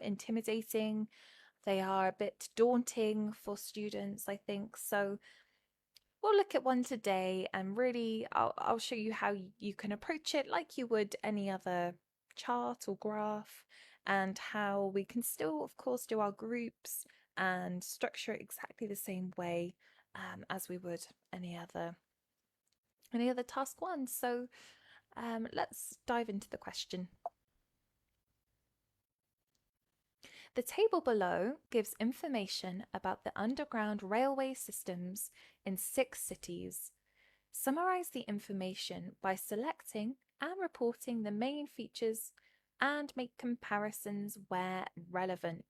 intimidating. They are a bit daunting for students, I think. So we'll look at one today, and really I'll show you how you can approach it like you would any other chart or graph, and how we can still, of course, do our groups and structure it exactly the same way as we would any other task one. So let's dive into the question. The table below gives information about the underground railway systems in 6 cities. Summarize the information by selecting and reporting the main features and make comparisons where relevant.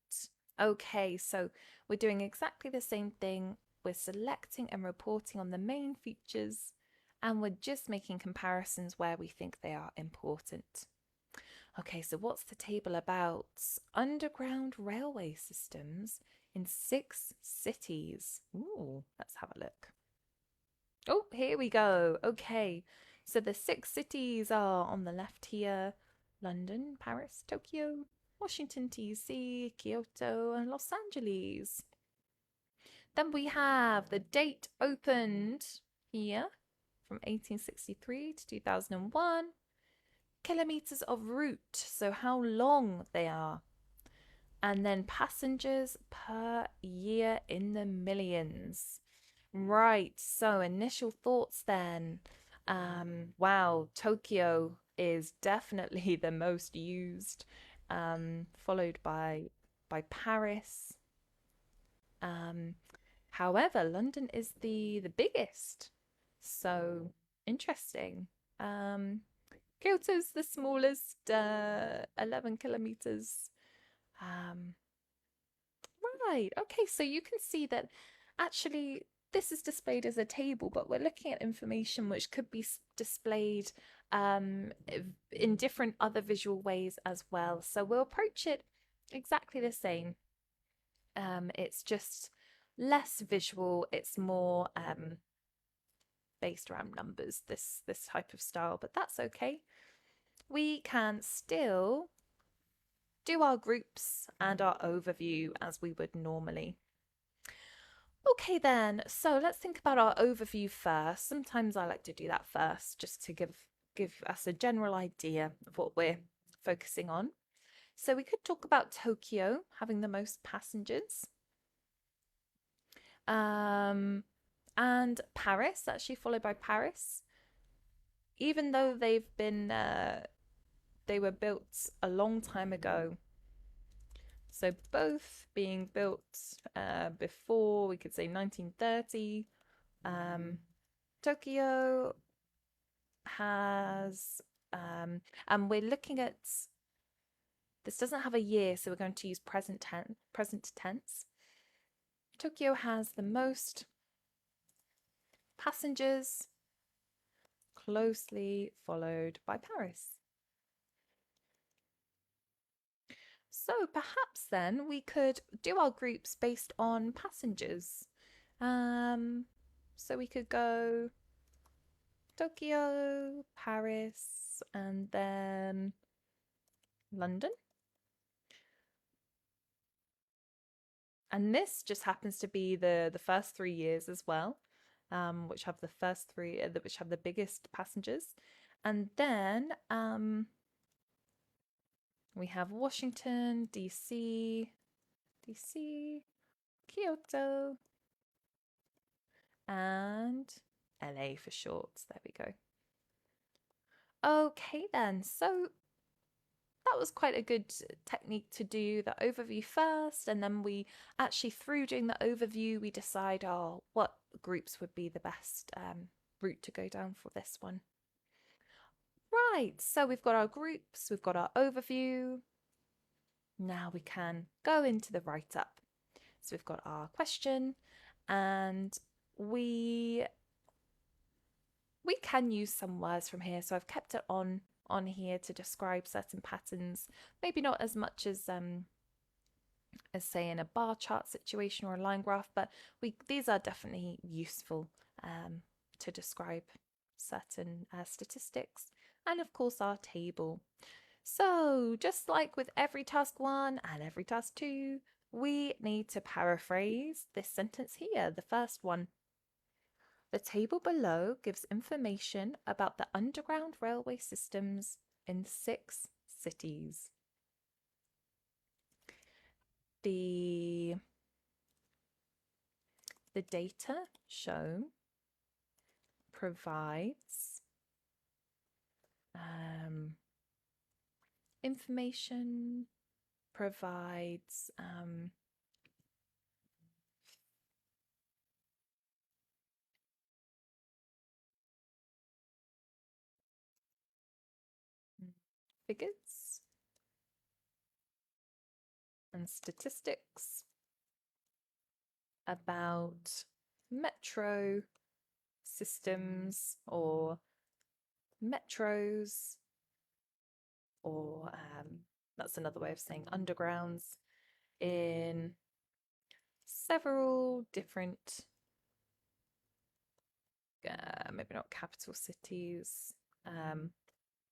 Okay, so we're doing exactly the same thing. We're selecting and reporting on the main features, and we're just making comparisons where we think they are important. Okay, so what's the table about? Underground railway systems in 6 cities. Ooh, let's have a look. Oh, here we go. Okay, so the 6 cities are on the left here: London, Paris, Tokyo, Washington, D.C., Kyoto, and Los Angeles. Then we have the date opened here from 1863 to 2001. Kilometers of route, so how long they are. And then passengers per year in the millions. Right, so initial thoughts then. Wow, Tokyo is definitely the most used, followed by Paris. However, London is the biggest, so interesting. Kyoto's the smallest, 11 kilometers. Right, okay, so you can see that actually this is displayed as a table, but we're looking at information which could be displayed in different other visual ways as well. So we'll approach it exactly the same. It's just less visual, it's more based around numbers, this type of style, but that's okay. We can still do our groups and our overview as we would normally. Okay then, so let's think about our overview first. Sometimes I like to do that first just to give us a general idea of what we're focusing on. So we could talk about Tokyo having the most passengers. And Paris, actually followed by Paris. Even though they were built a long time ago. So both being built before, we could say 1930. Tokyo has, and we're looking at, this doesn't have a year, so we're going to use present tense. Tokyo has the most passengers, closely followed by Paris. So perhaps then we could do our groups based on passengers. So we could go Tokyo, Paris, and then London. And this just happens to be the first 3 years as well, which have the first three, which have the biggest passengers. And then we have Washington, D.C., Kyoto, and LA for short. There we go. Okay then, so that was quite a good technique to do the overview first, and then we actually, through doing the overview, we decide what groups would be the best route to go down for this one. Right, so we've got our groups, we've got our overview. Now we can go into the write-up. So we've got our question, and we can use some words from here. So I've kept it on here to describe certain patterns, maybe not as much as say in a bar chart situation or a line graph, but these are definitely useful to describe certain statistics, and of course our table. So, just like with every task 1 and every task 2, we need to paraphrase this sentence here, the first one. The table below gives information about the underground railway systems in 6 cities. The data shown provides information, provides figures and statistics about metro systems or metros, or that's another way of saying undergrounds, in several different, maybe not capital cities,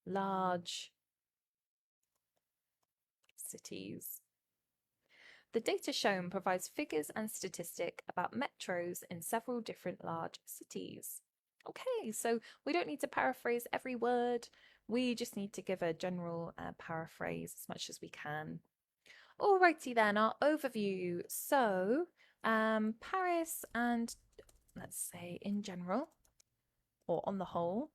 large cities. The data shown provides figures and statistics about metros in several different large cities. Okay, so we don't need to paraphrase every word. We just need to give a general paraphrase as much as we can. Alrighty then, our overview. So, Paris and, let's say in general, or on the whole,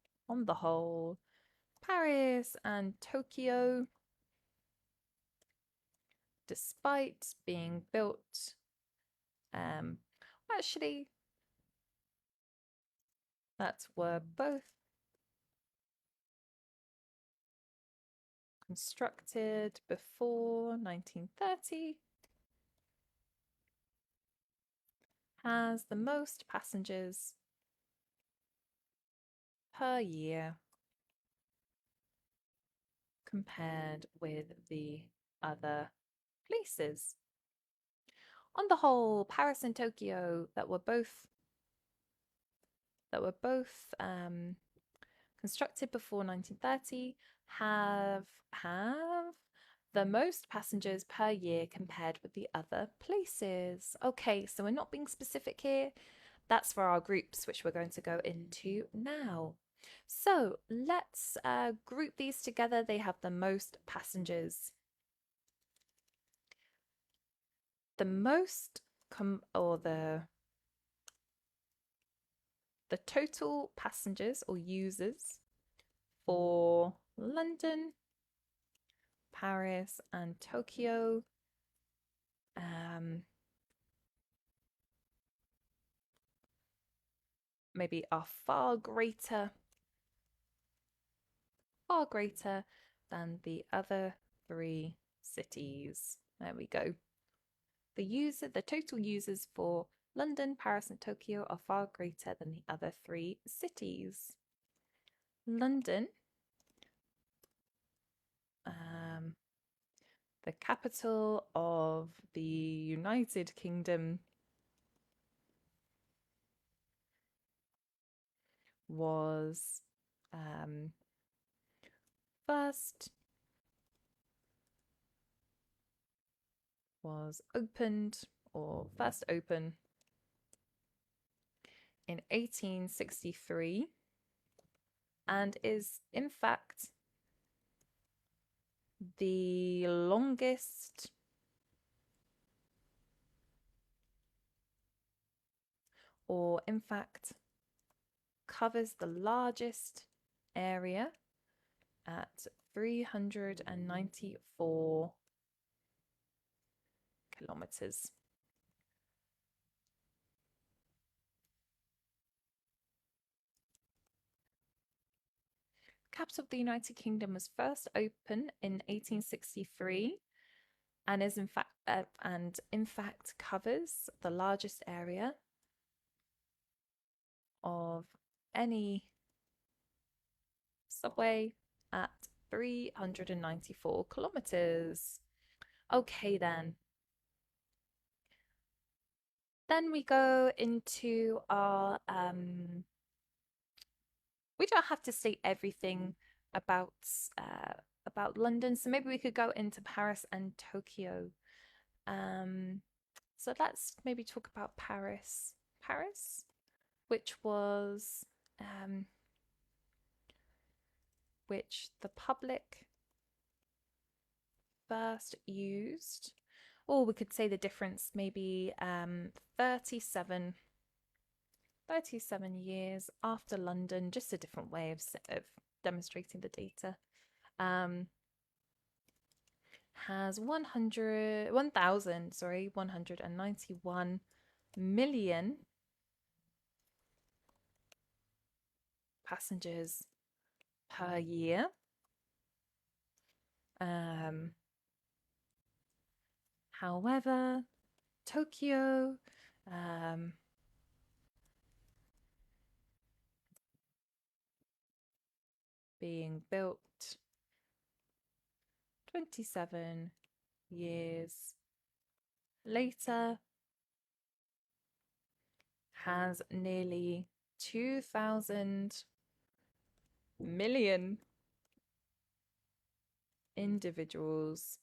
Paris and Tokyo, despite being built, actually, that were both constructed before 1930, has the most passengers per year compared with the other places. On the whole, Paris and Tokyo that were both constructed before 1930 have the most passengers per year compared with the other places. Okay, so we're not being specific here. That's for our groups, which we're going to go into now. So let's group these together. They have the most passengers. The most, the total passengers or users for London, Paris, and Tokyo maybe are far greater than the other 3 cities. There we go. The total users for London, Paris, and Tokyo are far greater than the other 3 cities. London, the capital of the United Kingdom, was first opened in 1863 and is in fact the longest or in fact covers the largest area at 394 kilometers. Capital of the United Kingdom was first opened in 1863 and is in fact covers the largest area of any subway at 394 kilometers. Okay, then we go into our we don't have to state everything about about London. So maybe we could go into Paris and Tokyo. So let's maybe talk about Paris. Paris, which was which the public first used, or we could say the difference maybe 37 years after London, just a different way of demonstrating the data. Has 191 million passengers per year. However, Tokyo being built 27 years later has nearly 2,000 million individuals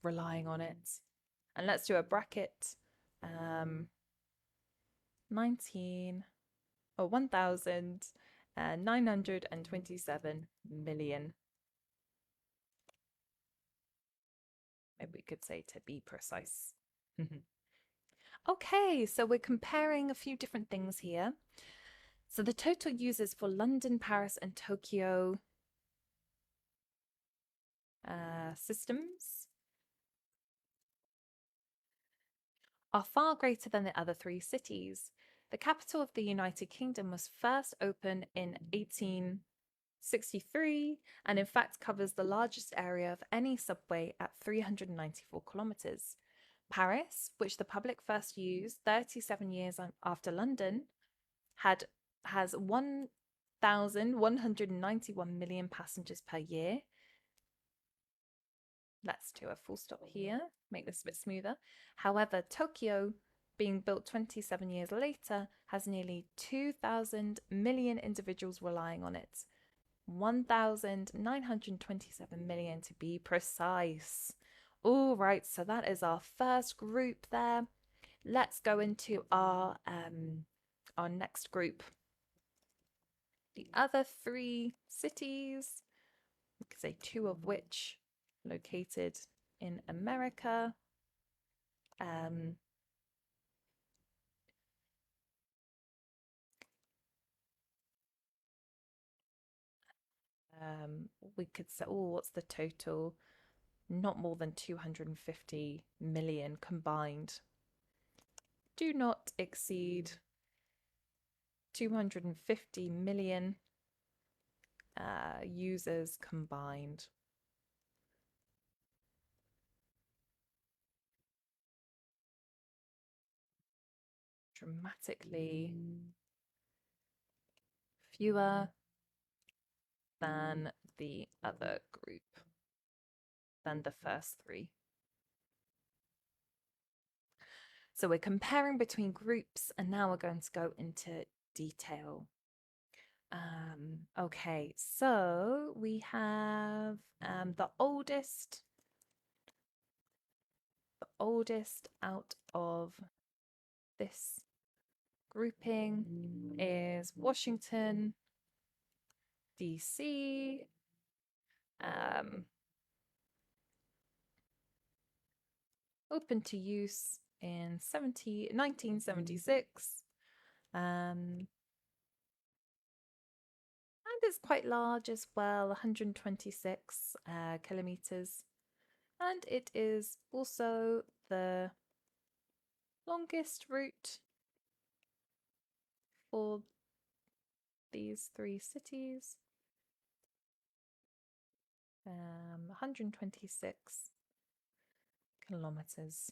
relying on it. And let's do a bracket. 1,927 million. Maybe we could say, to be precise. Okay, so we're comparing a few different things here. So the total users for London, Paris, and Tokyo systems are far greater than the other three cities. The capital of the United Kingdom was first opened in 1863 and in fact covers the largest area of any subway at 394 kilometers. Paris, which the public first used 37 years after London, has 1,191 million passengers per year. Let's do a full stop here, make this a bit smoother. However, Tokyo, being built 27 years later, has nearly 2,000 million individuals relying on it. 1,927 million to be precise. All right, so that is our first group there. Let's go into our next group. The other three cities, we could say two of which located in America. We could say, oh, what's the total? Not more than 250 million combined. Do not exceed 250 million users combined. Dramatically fewer than the other group, than the first three. So we're comparing between groups, and now we're going to go into detail. Okay, so we have the oldest out of this grouping is Washington, DC. Open to use in 1976. And it's quite large as well, 126 kilometers. And it is also the longest route for these three cities. 126 kilometers.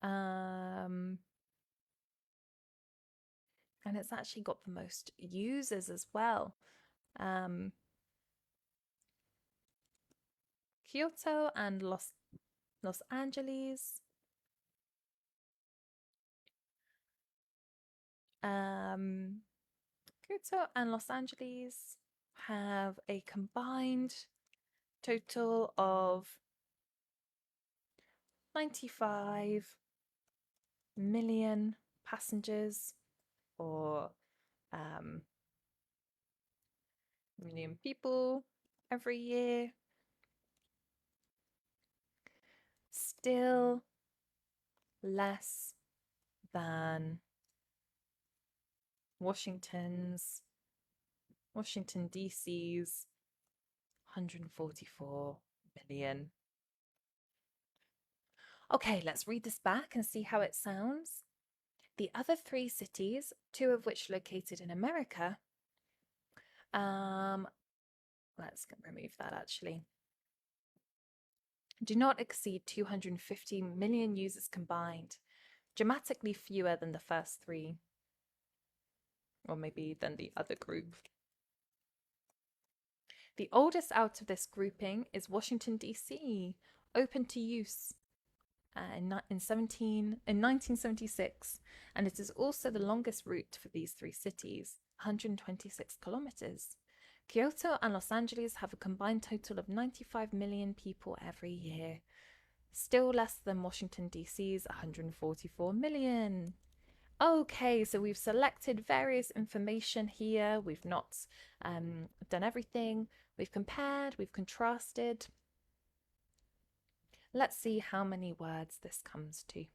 And it's actually got the most users as well. Kyoto and Los Angeles Kyoto and Los Angeles have a combined total of 95 million passengers, or million people every year. Still less than Washington DC's 144 million. Okay, let's read this back and see how it sounds. The other three cities, two of which located in America, let's remove that actually, do not exceed 250 million users combined, dramatically fewer than the first three, or maybe than the other group. The oldest out of this grouping is Washington, D.C., open to use in 1976, and it is also the longest route for these three cities, 126 kilometers. Kyoto and Los Angeles have a combined total of 95 million people every year, still less than Washington, D.C.'s 144 million. Okay, so we've selected various information here. We've not done everything. We've compared, we've contrasted. Let's see how many words this comes to.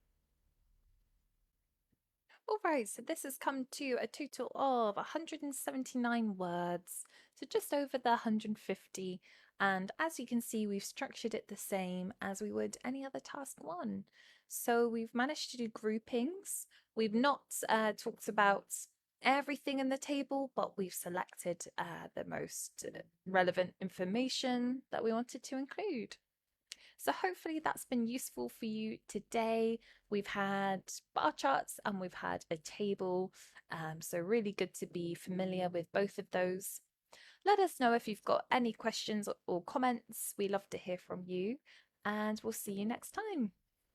All right, so this has come to a total of 179 words, so just over the 150. And as you can see, we've structured it the same as we would any other task one. So we've managed to do groupings. We've not talked about everything in the table, but we've selected the most relevant information that we wanted to include. So hopefully that's been useful for you today. We've had bar charts and we've had a table. So really good to be familiar with both of those. Let us know if you've got any questions or comments. We love to hear from you, and we'll see you next time.